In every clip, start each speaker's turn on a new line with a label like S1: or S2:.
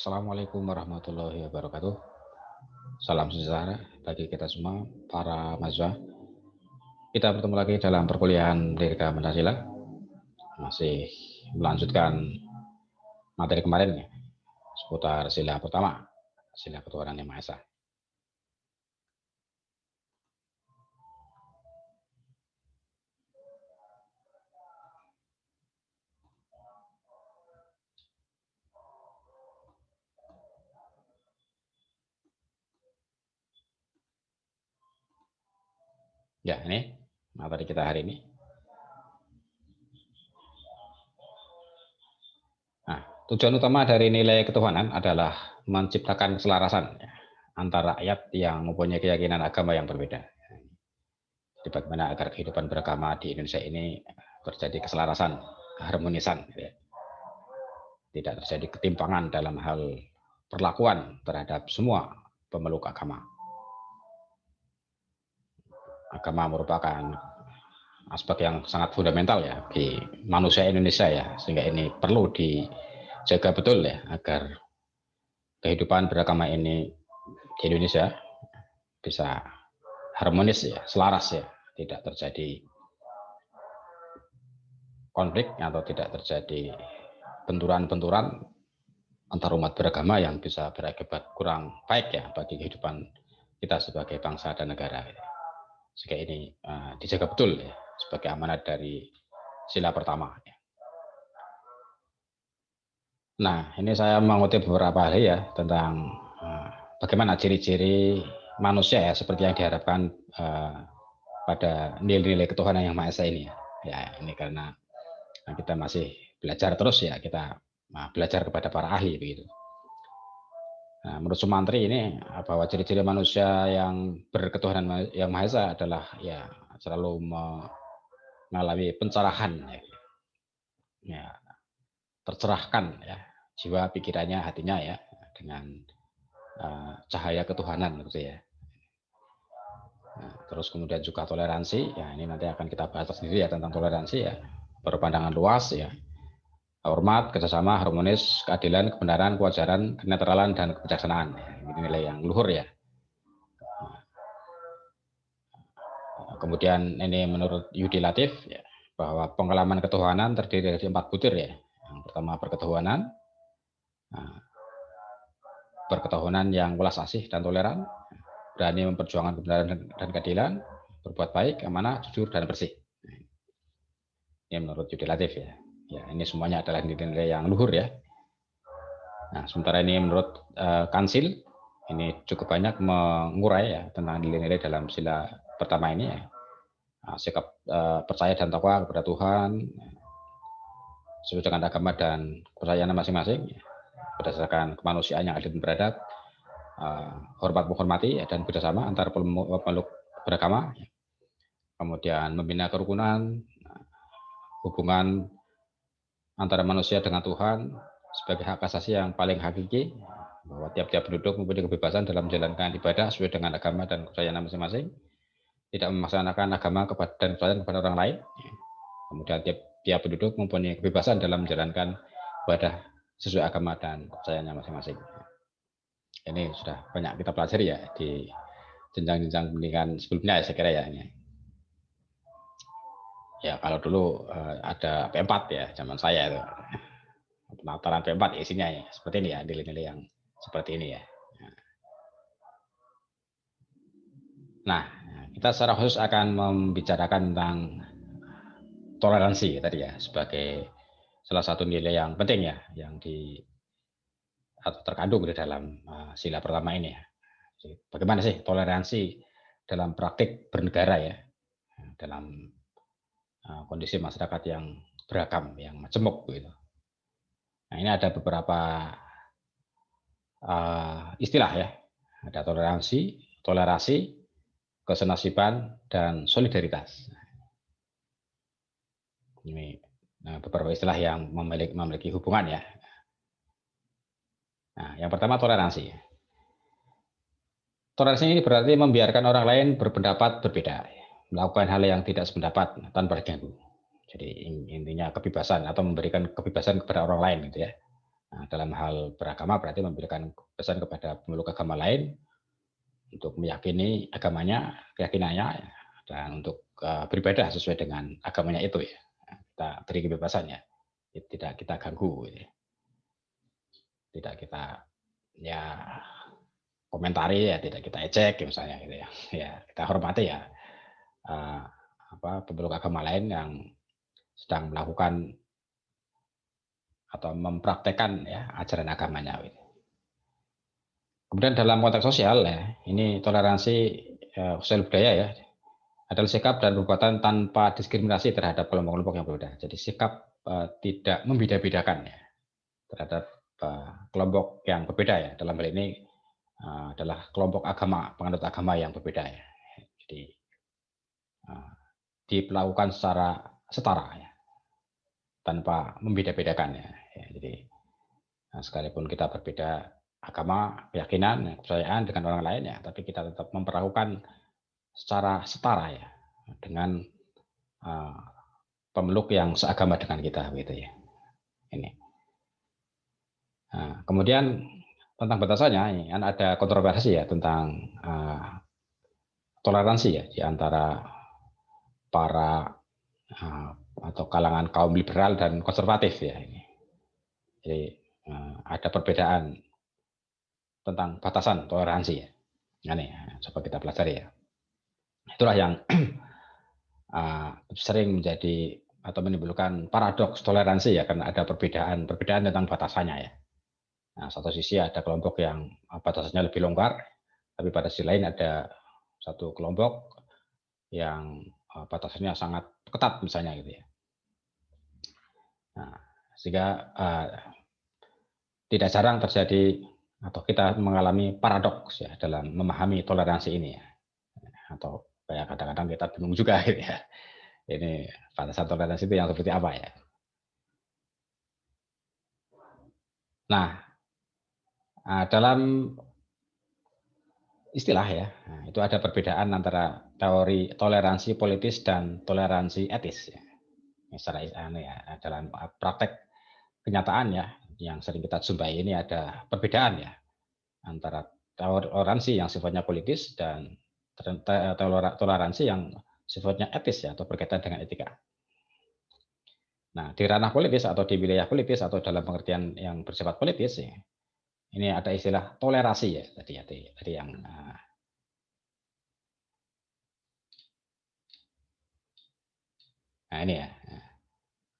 S1: Assalamualaikum warahmatullahi wabarakatuh. Salam sejahtera bagi kita semua, para mahasiswa. Kita bertemu lagi dalam perkuliahan Pendidikan Pancasila. Masih melanjutkan materi kemarin ya, seputar sila pertama, sila ketuhanan yang Maha Esa. Ya, ini materi kita hari ini. Nah, tujuan utama dari nilai ketuhanan adalah menciptakan keselarasan ya, antara rakyat yang mempunyai keyakinan agama yang berbeda. Jadi bagaimana agar kehidupan beragama di Indonesia ini terjadi keselarasan, keharmonisan, ya. Tidak terjadi ketimpangan dalam hal perlakuan terhadap semua pemeluk agama. Agama merupakan aspek yang sangat fundamental ya bagi manusia Indonesia ya, sehingga ini perlu dijaga betul ya agar kehidupan beragama ini di Indonesia bisa harmonis ya, selaras ya, tidak terjadi konflik atau tidak terjadi benturan-benturan antar umat beragama yang bisa berakibat kurang baik ya bagi kehidupan kita sebagai bangsa dan negara. Sehingga ini dijaga betul ya sebagai amanat dari sila pertama. Nah, ini saya mengutip beberapa hal ya tentang bagaimana ciri-ciri manusia ya seperti yang diharapkan pada nilai-nilai ketuhanan yang Maha Esa ini ya. Ya, ini karena kita masih belajar terus ya, kita belajar kepada para ahli begitu. Nah, menurut Sumantri ini bahwa ciri-ciri manusia yang berketuhanan yang Maha Esa adalah ya selalu mengalami pencerahan ya, tercerahkan ya jiwa pikirannya hatinya ya dengan cahaya ketuhanan gitu ya. Nah, terus kemudian juga toleransi ya, ini nanti akan kita bahas sendiri ya tentang toleransi ya, berpandangan luas ya, hormat, kerjasama, harmonis, keadilan, kebenaran, kewajaran, kenetralan, dan kebijaksanaan. Ini nilai yang luhur ya. Kemudian ini menurut Yudi Latif ya, bahwa pengalaman ketuhanan terdiri dari 4 butir ya. Yang pertama berketuhanan, berketuhanan yang welas asih dan toleran, berani memperjuangkan kebenaran dan keadilan, berbuat baik, amanah, jujur, dan bersih. Ini menurut Yudi Latif ya. Ya, ini semuanya adalah nilai-nilai yang luhur ya. Nah, sementara ini menurut Kansil, ini cukup banyak mengurai ya tentang nilai-nilai dalam sila pertama ini ya. Nah, sikap percaya dan takwa kepada Tuhan sesuai dengan agama dan kepercayaan masing-masing ya, berdasarkan kemanusiaan yang adil dan beradab, hormat menghormati ya, dan bekerjasama antar pemeluk beragama ya. Kemudian membina kerukunan, hubungan antara manusia dengan Tuhan sebagai hak asasi yang paling hakiki, bahwa tiap-tiap penduduk mempunyai kebebasan dalam menjalankan ibadah sesuai dengan agama dan kepercayaan masing-masing, tidak memaksakan agama dan kepercayaan kepada orang lain. Kemudian tiap penduduk mempunyai kebebasan dalam menjalankan ibadah sesuai agama dan kepercayaannya masing-masing. Ini sudah banyak kita pelajari ya di jenjang-jenjang pendidikan sebelumnya ya, saya kira ya ini. Ya kalau dulu ada P4 ya zaman saya itu. Penataran P4 isinya ya seperti ini ya, nilai-nilai yang seperti ini ya. Nah, kita secara khusus akan membicarakan tentang toleransi tadi ya sebagai salah satu nilai yang penting ya yang atau terkandung di dalam sila pertama ini ya. Jadi, bagaimana sih toleransi dalam praktik bernegara ya dalam kondisi masyarakat yang beragam, yang majemuk gitu. Nah, ini ada beberapa istilah ya. Ada toleransi, kesenasiban, dan solidaritas. Ini beberapa istilah yang memiliki hubungan ya. Nah, yang pertama toleransi. Toleransi ini berarti membiarkan orang lain berpendapat berbeda, melakukan hal yang tidak sependapat tanpa diganggu. Jadi intinya kebebasan atau memberikan kebebasan kepada orang lain gitu ya. Nah, dalam hal beragama berarti memberikan pesan kepada pemeluk agama lain untuk meyakini agamanya, keyakinannya, dan untuk beribadah sesuai dengan agamanya itu ya. Kita beri kebebasannya, tidak kita ganggu, ya. Tidak kita ya komentari ya, tidak kita ejek misalnya gitu ya. Ya kita hormati ya pemeluk agama lain yang sedang melakukan atau mempraktekkan ya ajaran agamanya. Gitu. Kemudian dalam konteks sosial ya, ini toleransi sosial budaya ya, adalah sikap dan perbuatan tanpa diskriminasi terhadap kelompok-kelompok yang berbeda. Jadi sikap tidak membeda-bedakan ya terhadap kelompok yang berbeda ya. Dalam hal ini adalah kelompok agama, penganut agama yang berbeda ya. Jadi dilakukan secara setara ya, tanpa membeda-bedakan ya. Jadi sekalipun kita berbeda agama, keyakinan, kepercayaan dengan orang lain ya, tapi kita tetap memperlakukan secara setara ya dengan pemeluk yang seagama dengan kita gitu ya. Ini. Nah, kemudian tentang batasannya ini kan ada kontroversi ya tentang toleransi ya di antara para atau kalangan kaum liberal dan konservatif ya ini. Jadi ada perbedaan tentang batasan toleransi ya. Ini coba kita pelajari ya. Itulah yang sering menjadi atau menimbulkan paradoks toleransi ya, karena ada perbedaan tentang batasannya ya. Nah, satu sisi ada kelompok yang batasannya lebih longgar, tapi pada sisi lain ada satu kelompok yang batasannya sangat ketat misalnya gitu ya. Nah, sehingga tidak jarang terjadi atau kita mengalami paradoks ya dalam memahami toleransi ini ya. Atau kayak kadang-kadang kita bingung juga gitu ya. Ini batasan toleransi itu yang seperti apa ya? Nah, dalam istilah ya, itu ada perbedaan antara teori toleransi politis dan toleransi etis. Ya. Misalnya ya, dalam praktek kenyataan ya, yang sering kita jumpai ini ada perbedaan ya antara toleransi yang sifatnya politis dan toleransi yang sifatnya etis ya atau berkaitan dengan etika. Nah, di ranah politis atau di wilayah politis atau dalam pengertian yang bersifat politis ya, ini ada istilah tolerasi ya tadi yang nah ini ya.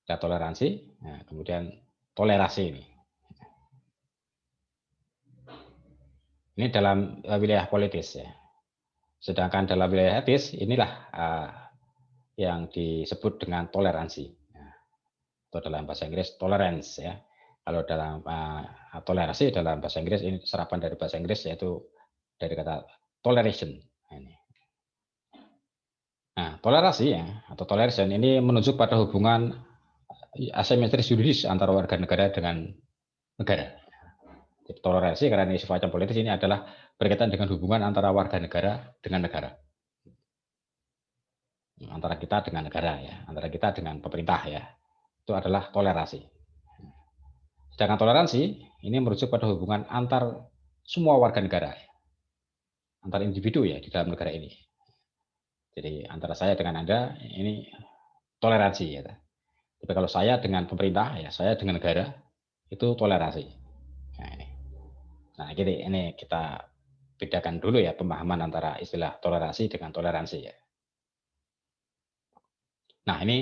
S1: Ada toleransi, nah, kemudian tolerasi ini. Ini dalam wilayah politis ya. Sedangkan dalam wilayah etis inilah yang disebut dengan toleransi. Atau dalam bahasa Inggris tolerance ya. Kalau dalam toleransi dalam bahasa Inggris ini serapan dari bahasa Inggris yaitu dari kata toleration. Nah, toleransi ya atau toleration ini menunjuk pada hubungan asimetris yuridis antara warga negara dengan negara. Jadi, toleransi karena ini sifatnya politis ini adalah berkaitan dengan hubungan antara warga negara dengan negara. Antara kita dengan negara ya, antara kita dengan pemerintah ya. Itu adalah toleransi. Sedangkan toleransi ini merujuk pada hubungan antar semua warga negara, antar individu ya di dalam negara ini. Jadi antara saya dengan Anda ini toleransi ya. Tapi kalau saya dengan pemerintah ya, saya dengan negara itu toleransi. Nah ini. Nah ini kita bedakan dulu ya pemahaman antara istilah toleransi dengan toleransi ya. Nah ini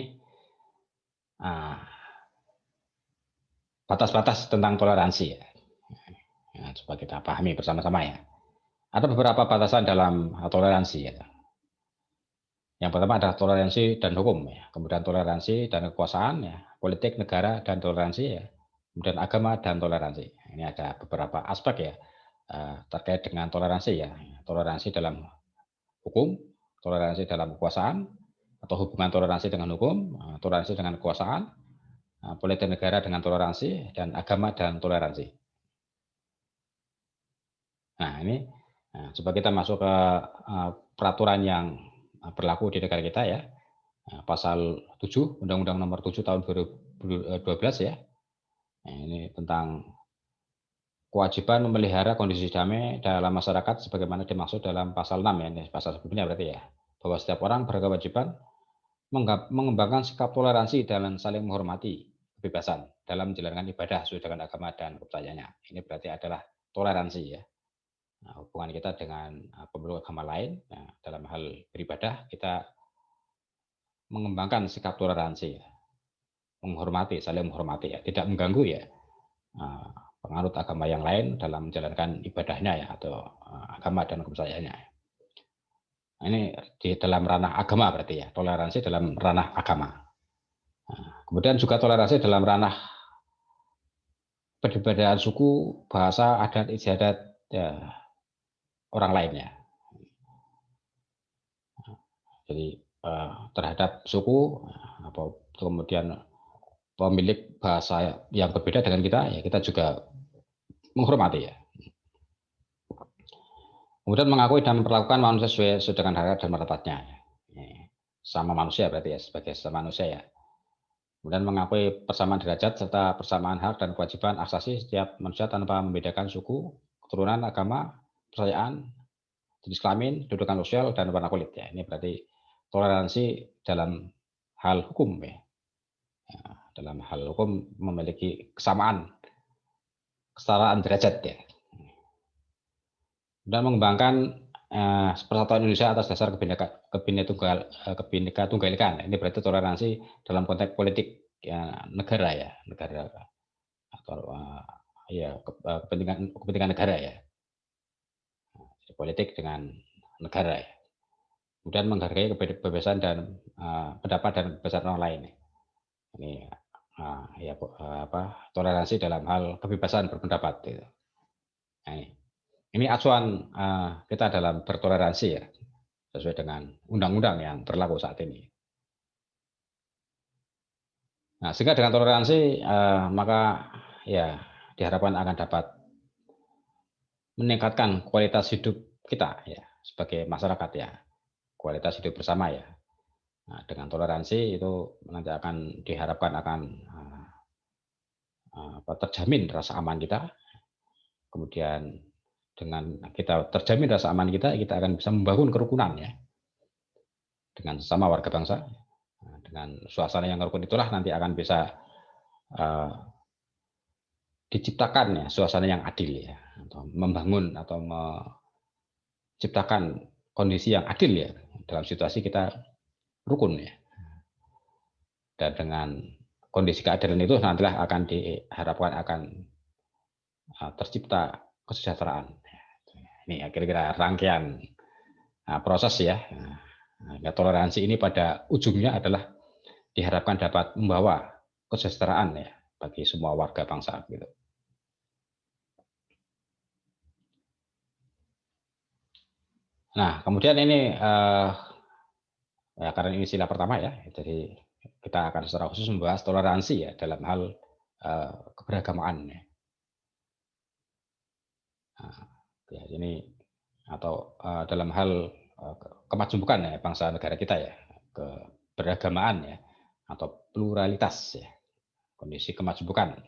S1: batas-batas tentang toleransi ya. Nah, coba kita pahami bersama-sama ya. Ada beberapa batasan dalam toleransi ya. Yang pertama adalah toleransi dan hukum ya. Kemudian toleransi dan kekuasaan ya, politik negara dan toleransi ya. Kemudian agama dan toleransi. Ini ada beberapa aspek ya terkait dengan toleransi ya. Toleransi dalam hukum, toleransi dalam kekuasaan atau hubungan toleransi dengan hukum, toleransi dengan kekuasaan, politik negara dengan toleransi dan agama dan toleransi. Nah, ini coba kita masuk ke peraturan yang berlaku di negara kita ya. Pasal 7 Undang-Undang Nomor 7 tahun 2012 ya. Nah, ini tentang kewajiban memelihara kondisi damai dalam masyarakat sebagaimana dimaksud dalam pasal 6 ya, ini pasal sebelumnya berarti ya, bahwa setiap orang berkewajiban mengembangkan sikap toleransi dan saling menghormati kebebasan dalam menjalankan ibadah sesuai dengan agama dan kepercayaannya. Ini berarti adalah toleransi ya. Nah, hubungan kita dengan pemeluk agama lain, nah, dalam hal beribadah kita mengembangkan sikap toleransi, ya. Menghormati, saling menghormati ya, tidak mengganggu ya penganut agama yang lain dalam menjalankan ibadahnya ya atau agama dan kepercayaannya. Ini di dalam ranah agama berarti ya, toleransi dalam ranah agama. Nah, kemudian juga toleransi dalam ranah perbedaan suku, bahasa, adat, istiadat ya, orang lainnya. Jadi terhadap suku, kemudian pemilik bahasa yang berbeda dengan kita, ya kita juga menghormati ya. Kemudian mengakui dan memperlakukan manusia sesuai dengan harkat dan martabatnya. Sama manusia berarti ya, sebagai sesama manusia ya. Kemudian mengakui persamaan derajat serta persamaan hak dan kewajiban asasi setiap manusia tanpa membedakan suku, keturunan, agama, kepercayaan, jenis kelamin, kedudukan sosial, dan warna kulit ya. Ini berarti toleransi dalam hal hukum ya. Dalam hal hukum memiliki kesamaan, kesetaraan derajat ya. Dan mengembangkan persatuan Indonesia atas dasar Kebhinneka Tunggal Ika. Ini berarti toleransi dalam konteks politik ya, negara ya, negara atau ya kepentingan negara ya, politik dengan negara ya. Kemudian menghargai kebebasan dan pendapat dan kebebasan orang lain. Ini ya toleransi dalam hal kebebasan berpendapat. Gitu. Nah, ini acuan kita dalam bertoleransi ya, sesuai dengan undang-undang yang berlaku saat ini. Nah, sehingga dengan toleransi maka ya diharapkan akan dapat meningkatkan kualitas hidup kita ya sebagai masyarakat ya, kualitas hidup bersama ya. Nah, dengan toleransi itu nanti akan diharapkan akan terjamin rasa aman kita. Kemudian dengan kita terjamin rasa aman kita akan bisa membangun kerukunan ya dengan sesama warga bangsa. Nah, dengan suasana yang rukun itulah nanti akan bisa diciptakan ya suasana yang adil ya, atau membangun atau menciptakan kondisi yang adil ya dalam situasi kita rukun ya. Dan dengan kondisi keadilan itu nantilah akan diharapkan akan tercipta kesejahteraan. Ini kira-kira rangkaian proses ya. Nah, toleransi ini pada ujungnya adalah diharapkan dapat membawa kesejahteraan ya bagi semua warga bangsa gitu. Nah, kemudian ini ya, karena ini sila pertama ya, jadi kita akan secara khusus membahas toleransi ya dalam hal keberagamaan ya. Nah, ya ini atau dalam hal kemajumukan ya bangsa negara kita ya, keberagamaan ya atau pluralitas ya, kondisi kemajumukan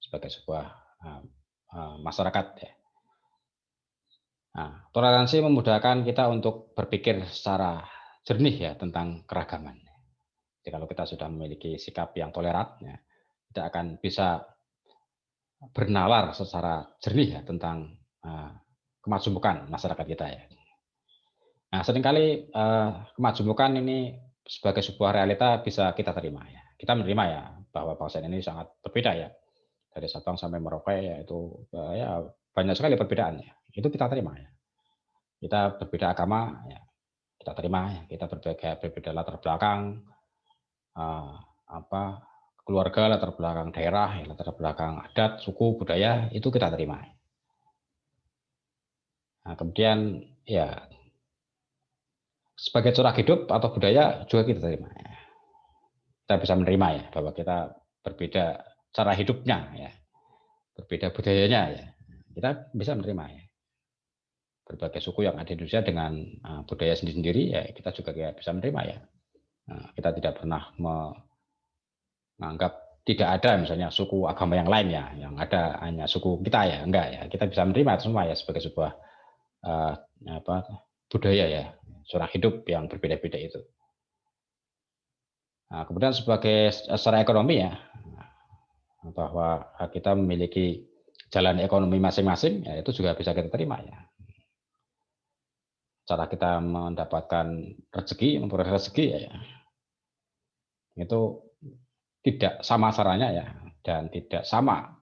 S1: sebagai sebuah masyarakat ya. Nah, toleransi memudahkan kita untuk berpikir secara jernih ya tentang keragaman. Jadi kalau kita sudah memiliki sikap yang toleran, ya, kita akan bisa bernalar secara jernih ya tentang kemajumukan masyarakat kita ya. Nah, seringkali kemajumukan ini sebagai sebuah realita bisa kita terima ya. Kita menerima ya bahwa bangsa ini sangat berbeda ya. Dari Sabang sampai Merauke ya itu ya banyak sekali perbedaannya. Itu kita terima ya. Kita berbeda agama ya, kita terima ya. Kita berbeda latar belakang keluarga, latar belakang daerah, ya, latar belakang adat, suku, budaya itu kita terima. Nah, kemudian ya sebagai corak hidup atau budaya juga kita terima. Kita bisa menerima ya bahwa kita berbeda cara hidupnya ya, berbeda budayanya ya. Kita bisa menerima ya. Berbagai suku yang ada di Indonesia dengan budaya sendiri-sendiri ya kita juga bisa menerima ya. Nah, kita tidak pernah menganggap tidak ada misalnya suku agama yang lain ya, yang ada hanya suku kita ya, enggak ya. Kita bisa menerima itu semua ya sebagai sebuah budaya ya, cara hidup yang berbeda-beda itu. Nah, kemudian secara ekonomi ya, bahwa kita memiliki jalan ekonomi masing-masing, ya itu juga bisa kita terima ya. Cara kita mendapatkan rezeki, memperoleh rezeki ya, itu tidak sama caranya ya, dan tidak sama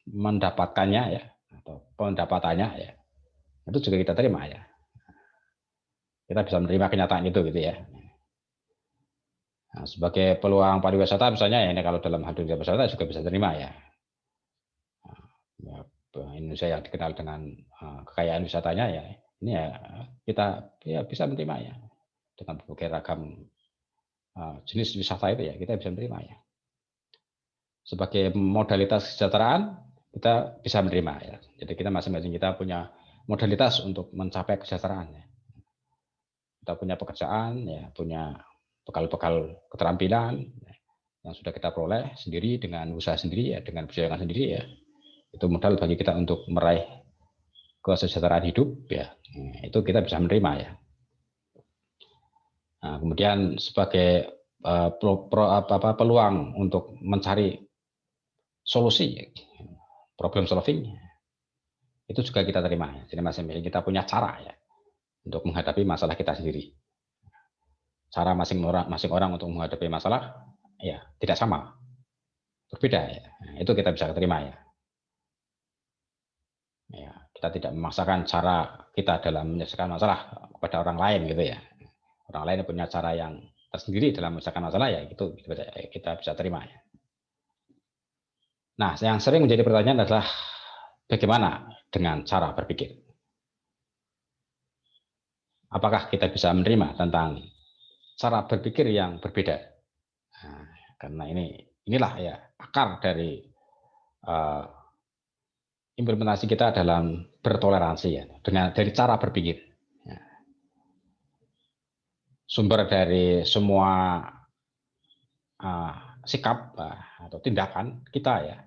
S1: mendapatkannya ya, atau pendapatannya ya, itu juga kita terima ya. Kita bisa menerima kenyataan itu gitu ya. Nah, sebagai peluang pariwisata misalnya ya, ini kalau dalam hal dunia pariwisata juga bisa terima ya. Indonesia yang dikenal dengan kekayaan wisatanya ya, ini ya kita ya bisa menerima ya, dengan berbagai ragam jenis wisata itu ya, kita bisa menerima ya. Sebagai modalitas kesejahteraan kita bisa menerima ya. Jadi kita masing-masing kita punya modalitas untuk mencapai kesejahteraan ya. Kita punya pekerjaan ya, punya bekal-bekal keterampilan ya, yang sudah kita peroleh sendiri dengan usaha sendiri ya, dengan perjuangan sendiri ya. Itu modal bagi kita untuk meraih kesejahteraan hidup ya. Itu kita bisa menerima ya. Nah, kemudian sebagai peluang untuk mencari solusi, problem solving, itu juga kita terima. Jadi masing-masing kita punya cara ya untuk menghadapi masalah kita sendiri. Cara masing orang untuk menghadapi masalah ya tidak sama, berbeda ya. Itu kita bisa terima ya. Ya, kita tidak memaksakan cara kita dalam menyelesaikan masalah kepada orang lain gitu ya. Orang lain punya cara yang tersendiri dalam menyelesaikan masalah ya, itu kita bisa terima ya. Nah, yang sering menjadi pertanyaan adalah bagaimana dengan cara berpikir? Apakah kita bisa menerima tentang cara berpikir yang berbeda? Nah, karena inilah ya akar dari implementasi kita dalam bertoleransi ya, dari cara berpikir. Ya. Sumber dari semua sikap atau tindakan kita ya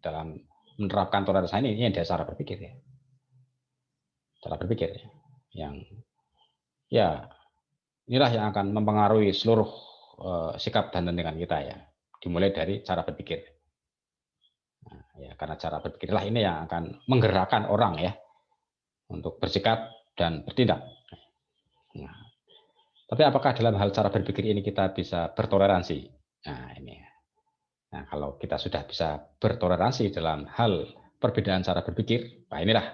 S1: dalam menerapkan toleransi ini ada cara berpikir ya. Cara berpikir ya. Yang ya inilah yang akan mempengaruhi seluruh sikap dan tindakan kita ya. Dimulai dari cara berpikir. Nah, ya karena cara berpikirlah ini yang akan menggerakkan orang ya untuk bersikap dan bertindak. Nah, tapi apakah dalam hal cara berpikir ini kita bisa bertoleransi? Nah, ini. Nah, kalau kita sudah bisa bertoleransi dalam hal perbedaan cara berpikir, nah inilah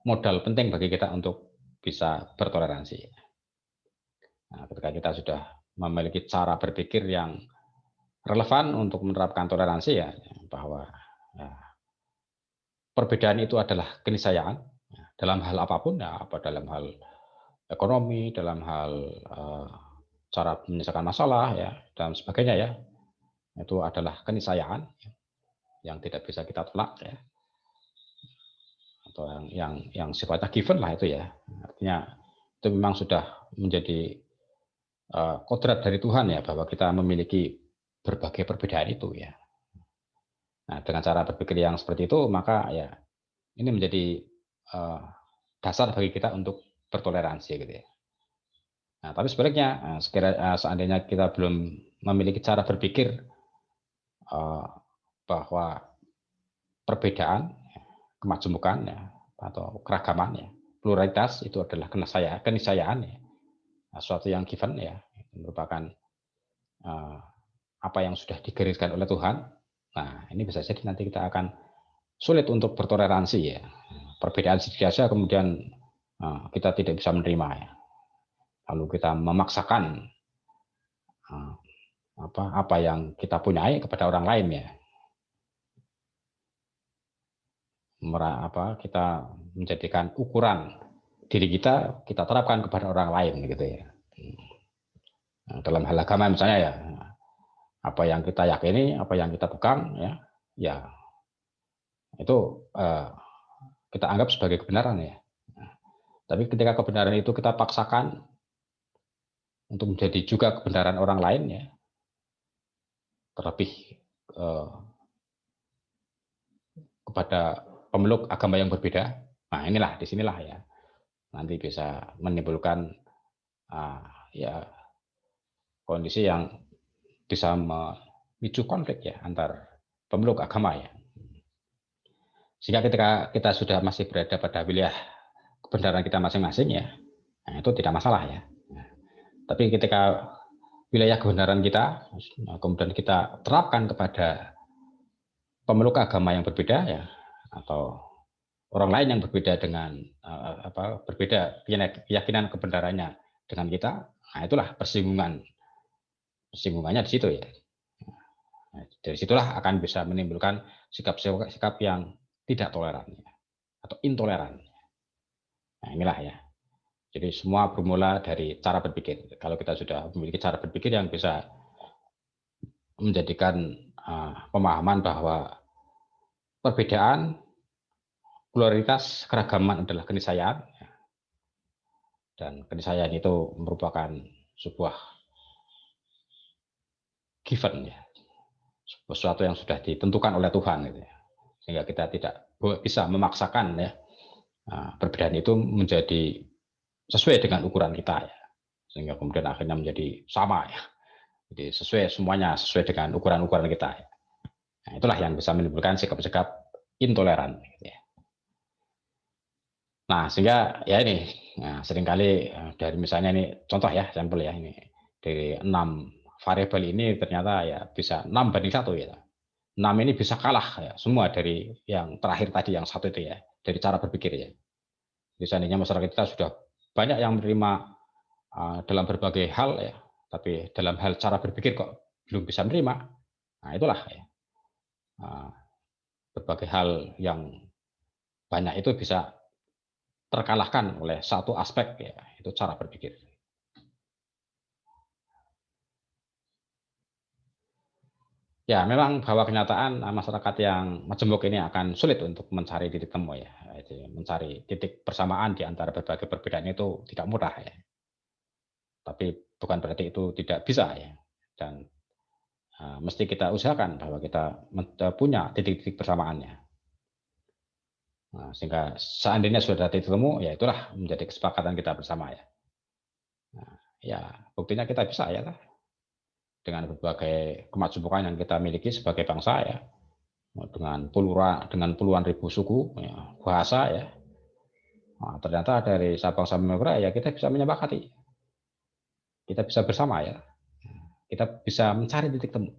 S1: modal penting bagi kita untuk bisa bertoleransi. Nah, ketika kita sudah memiliki cara berpikir yang relevan untuk menerapkan toleransi ya, bahwa ya, perbedaan itu adalah keniscayaan ya, dalam hal apapun ya, apa dalam hal ekonomi, dalam hal cara menyelesaikan masalah ya dan sebagainya ya, itu adalah keniscayaan yang tidak bisa kita tolak ya, atau yang sifatnya given lah itu ya, artinya itu memang sudah menjadi kodrat dari Tuhan ya, bahwa kita memiliki berbagai perbedaan itu ya. Nah, dengan cara berpikir yang seperti itu maka ya ini menjadi dasar bagi kita untuk bertoleransi gitu ya. Nah, tapi sebaliknya seandainya kita belum memiliki cara berpikir bahwa perbedaan, kemajemukan ya, atau keragaman ya, pluralitas itu adalah keniscayaan ya, sesuatu yang given ya, merupakan apa yang sudah digariskan oleh Tuhan. Nah, ini bisa jadi nanti kita akan sulit untuk bertoleransi ya. Perbedaan sedikit saja kemudian kita tidak bisa menerima ya. Lalu kita memaksakan apa yang kita punyai kepada orang lain ya. Kita menjadikan ukuran diri kita terapkan kepada orang lain gitu ya. Nah, dalam hal agama misalnya ya, apa yang kita yakini, apa yang kita pegang ya itu kita anggap sebagai kebenaran ya. Tapi ketika kebenaran itu kita paksakan untuk menjadi juga kebenaran orang lain ya, terlebih kepada pemeluk agama yang berbeda. Nah, inilah disinilah ya nanti bisa menimbulkan ya kondisi yang bisa memicu konflik ya antar pemeluk agama ya. Sehingga ketika kita sudah masih berada pada wilayah kebenaran kita masing-masing ya, nah itu tidak masalah ya. Nah, tapi ketika wilayah kebenaran kita kemudian kita terapkan kepada pemeluk agama yang berbeda ya, atau orang lain yang berbeda dengan berbeda keyakinan kebenarannya dengan kita, nah itulah persinggungannya di situ ya. Nah, dari situlah akan bisa menimbulkan sikap yang tidak toleran ya, atau intoleran. Nah, inilah ya. Jadi semua bermula dari cara berpikir. Kalau kita sudah memiliki cara berpikir yang bisa menjadikan pemahaman bahwa perbedaan, pluralitas, keragaman adalah keniscayaan, dan keniscayaan itu merupakan sebuah given ya, sesuatu yang sudah ditentukan oleh Tuhan gitu ya. Sehingga kita tidak bisa memaksakan ya perbedaan itu menjadi sesuai dengan ukuran kita ya, sehingga kemudian akhirnya menjadi sama ya. Jadi semuanya sesuai dengan ukuran-ukuran kita ya. Nah, itulah yang bisa menimbulkan sikap-sikap intoleran gitu ya. Nah, sehingga ya ini seringkali dari misalnya ini contoh ya, sampel ya, ini dari 6 variabel ini ternyata ya bisa 6:1 ya. 6 ini bisa kalah ya, semua dari yang terakhir tadi yang satu itu ya, dari cara berpikir ya. Jadi seandainya masyarakat kita sudah banyak yang menerima dalam berbagai hal ya, tapi dalam hal cara berpikir kok belum bisa menerima. Nah, itulah ya. Berbagai hal yang banyak itu bisa terkalahkan oleh satu aspek ya, itu cara berpikir. Ya, memang bahwa kenyataan masyarakat yang majemuk ini akan sulit untuk mencari titik temu ya. Jadi, mencari titik persamaan di antara berbagai perbedaan itu tidak mudah ya. Tapi bukan berarti itu tidak bisa ya. Dan mesti kita usahakan bahwa kita punya titik-titik persamaannya. Nah, sehingga seandainya sudah ada titik temu, ya itulah menjadi kesepakatan kita bersama ya. Nah, ya buktinya kita bisa ya lah. Dengan berbagai kemajemukan yang kita miliki sebagai bangsa ya, dengan puluhan ribu suku, ya, bahasa ya, nah, ternyata dari Sabang sampai Merauke ya kita bisa menyepakati, kita bisa bersama ya, kita bisa mencari titik temu.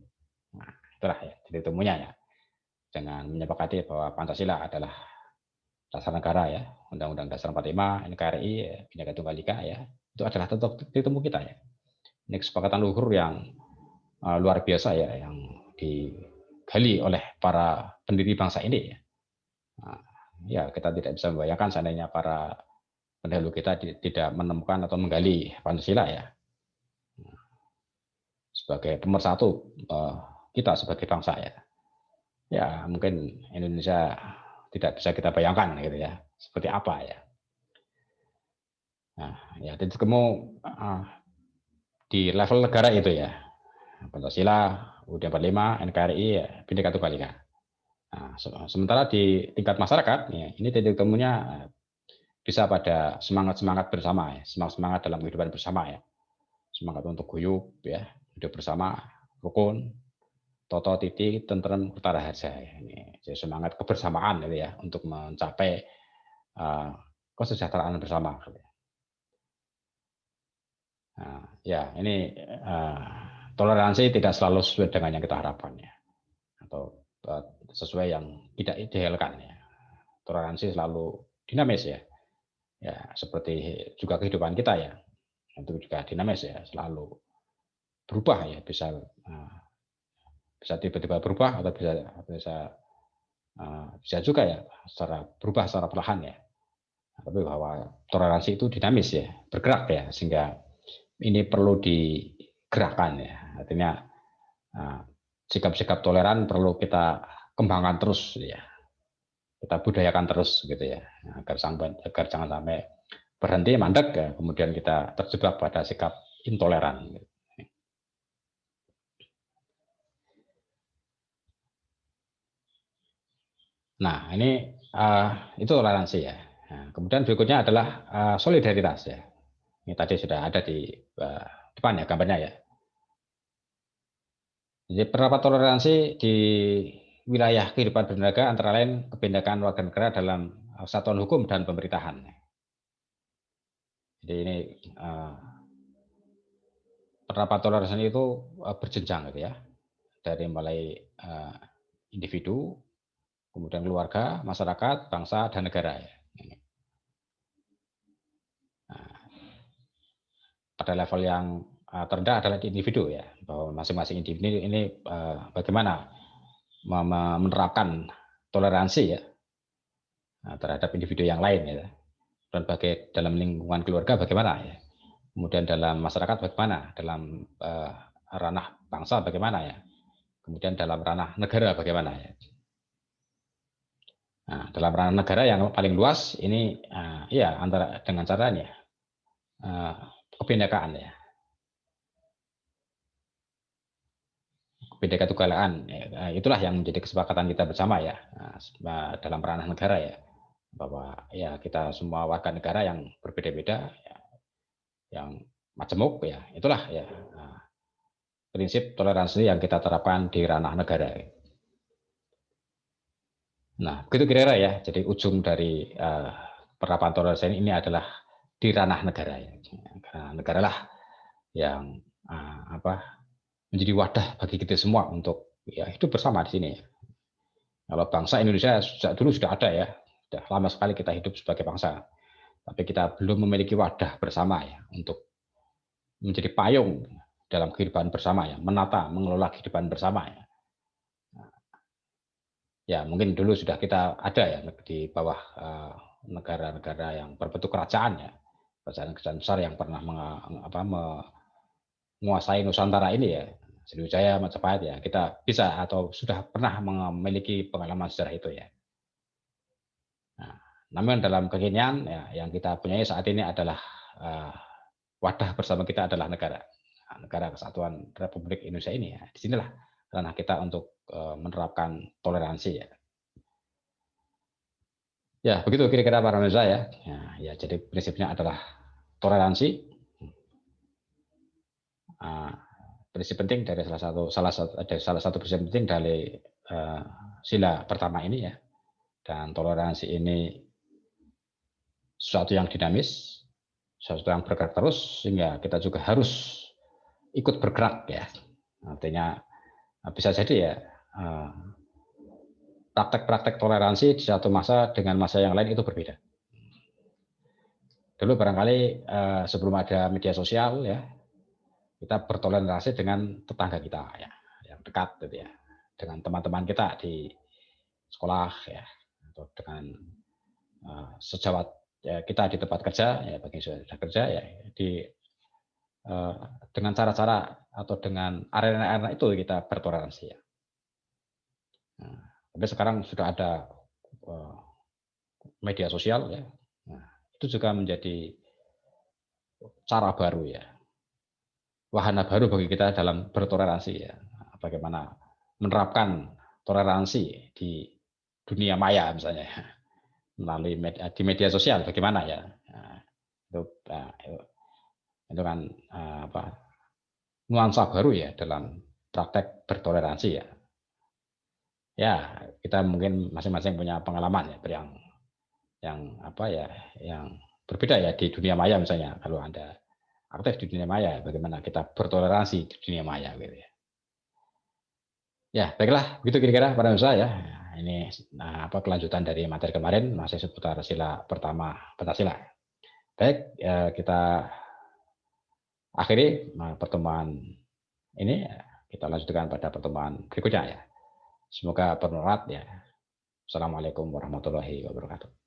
S1: Nah, itulah ya titik temunya ya, dengan menyepakati bahwa Pancasila adalah dasar negara ya, Undang-Undang Dasar 45, NKRI, ya, Bhinneka Tunggal Ika ya, itu adalah titik temu kita ya. Ini kesepakatan luhur yang luar biasa ya, yang digali oleh para pendiri bangsa ini ya. Nah, ya kita tidak bisa membayangkan seandainya para pendahulu kita tidak menemukan atau menggali Pancasila ya sebagai pemersatu kita sebagai bangsa ya. Ya mungkin Indonesia tidak bisa kita bayangkan gitu ya seperti apa ya. Nah, ya titik temu di level negara itu ya. Pancasila, UUD 45, NKRI, ya, Bhinneka Tunggal Ika. Nah, sementara di tingkat masyarakat, ya, ini titik temunya bisa pada semangat-semangat bersama, ya, semangat-semangat dalam kehidupan bersama ya, semangat untuk guyup, ya, hidup bersama, rukun, toto, titi, tentrem, utara harja. Ya. Ini jadi semangat kebersamaan gitu ya, untuk mencapai kesejahteraan bersama. Nah, ya ini toleransi tidak selalu sesuai dengan yang kita harapkan ya, atau sesuai yang tidak idealkan ya. Toleransi selalu dinamis ya, ya seperti juga kehidupan kita ya, itu juga dinamis ya, selalu berubah ya, bisa tiba-tiba berubah atau bisa juga ya berubah secara perlahan ya. Tapi bahwa toleransi itu dinamis ya, bergerak ya, sehingga ini perlu digerakkan ya. Artinya sikap-sikap toleran perlu kita kembangkan terus ya, kita budayakan terus gitu ya, agar jangan sampai berhenti mandek ya, kemudian kita terjebak pada sikap intoleran. Nah, ini itu toleransi ya. Nah, kemudian berikutnya adalah solidaritas ya. Ini tadi sudah ada di depan ya gambarnya ya. Jadi penerapan toleransi di wilayah kehidupan bernegara antara lain kebinekaan warga negara dalam satuan hukum dan pemerintahan. Jadi ini penerapan toleransi itu berjenjang gitu ya, dari mulai individu, kemudian keluarga, masyarakat, bangsa, dan negara ya. Nah, pada level yang terendah adalah di individu ya, bahwa masing-masing individu ini bagaimana menerapkan toleransi ya terhadap individu yang lain ya, dan dalam lingkungan keluarga bagaimana ya, kemudian dalam masyarakat bagaimana, dalam ranah bangsa bagaimana ya, kemudian dalam ranah negara bagaimana ya. Nah, dalam ranah negara yang paling luas ini ya antara dengan caranya kebinekaan ya, Bhinneka Tunggal Ika, itulah yang menjadi kesepakatan kita bersama ya dalam ranah negara ya, bahwa ya kita semua warga negara yang berbeda-beda ya, yang majemuk ya, itulah ya prinsip toleransi yang kita terapkan di ranah negara. Nah, begitu kira-kira ya. Jadi ujung dari penerapan toleransi ini adalah di ranah negara ya. Karena negara lah yang menjadi wadah bagi kita semua untuk ya hidup bersama di sini. Kalau bangsa Indonesia sejak dulu sudah ada ya, sudah lama sekali kita hidup sebagai bangsa. Tapi kita belum memiliki wadah bersama ya untuk menjadi payung dalam kehidupan bersama ya, menata, mengelola kehidupan bersama ya. Ya mungkin dulu sudah kita ada ya di bawah negara-negara yang berbentuk kerajaan ya, kerajaan-kerajaan besar yang pernah menguasai Nusantara ini ya, Sriwijaya, Majapahit ya, kita bisa atau sudah pernah memiliki pengalaman sejarah itu ya. Nah, namun dalam kekinian ya, yang kita punyai saat ini adalah wadah bersama kita adalah negara, negara kesatuan Republik Indonesia ini ya. Disinilah ranah kita untuk menerapkan toleransi ya. Ya begitu kira-kira para pemirsa ya. Ya jadi prinsipnya adalah toleransi. Prinsip penting dari salah satu prinsip penting dari sila pertama ini ya. Dan toleransi ini sesuatu yang dinamis, sesuatu yang bergerak terus, sehingga kita juga harus ikut bergerak ya. Artinya bisa jadi ya praktek-praktek toleransi di satu masa dengan masa yang lain itu berbeda. Dulu barangkali sebelum ada media sosial ya, kita bertoleransi dengan tetangga kita ya, yang dekat gitu ya, dengan teman-teman kita di sekolah ya, atau dengan sejawat ya, kita di tempat kerja ya, bagi sudah kerja ya, dengan cara-cara atau dengan arena-arena itu kita bertoleransi ya. Nah, tapi sekarang sudah ada media sosial ya, nah, itu juga menjadi cara baru ya, wahana baru bagi kita dalam bertoleransi ya. Bagaimana menerapkan toleransi di dunia maya misalnya melalui di media sosial bagaimana ya. Nah, itu kan nuansa baru ya dalam praktek bertoleransi ya. Ya, kita mungkin masing-masing punya pengalaman ya yang berbeda ya di dunia maya misalnya. Kalau Anda aktif di dunia maya, bagaimana kita bertoleransi di dunia maya gitu ya. Ya, baiklah, begitu kira-kira para pemirsa ya. Ini kelanjutan dari materi kemarin masih seputar sila pertama Pancasila. Baik, kita akhiri pertemuan ini, kita lanjutkan pada pertemuan berikutnya ya. Semoga bermanfaat ya. Assalamualaikum warahmatullahi wabarakatuh.